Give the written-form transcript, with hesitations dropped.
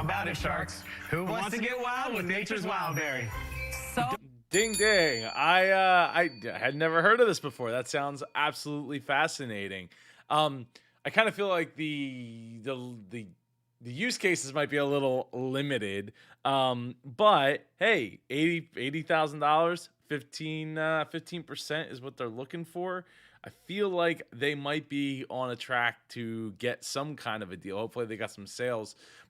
about it, Sharks? Who wants to get wild with nature's wildberry? So Ding ding. I had never heard of this before. That sounds absolutely fascinating. I kind of feel like the use cases might be a little limited. But hey, 80,000 dollars, 15% is what they're looking for. I feel like they might be on a track to get some kind of a deal. Hopefully they got some sales.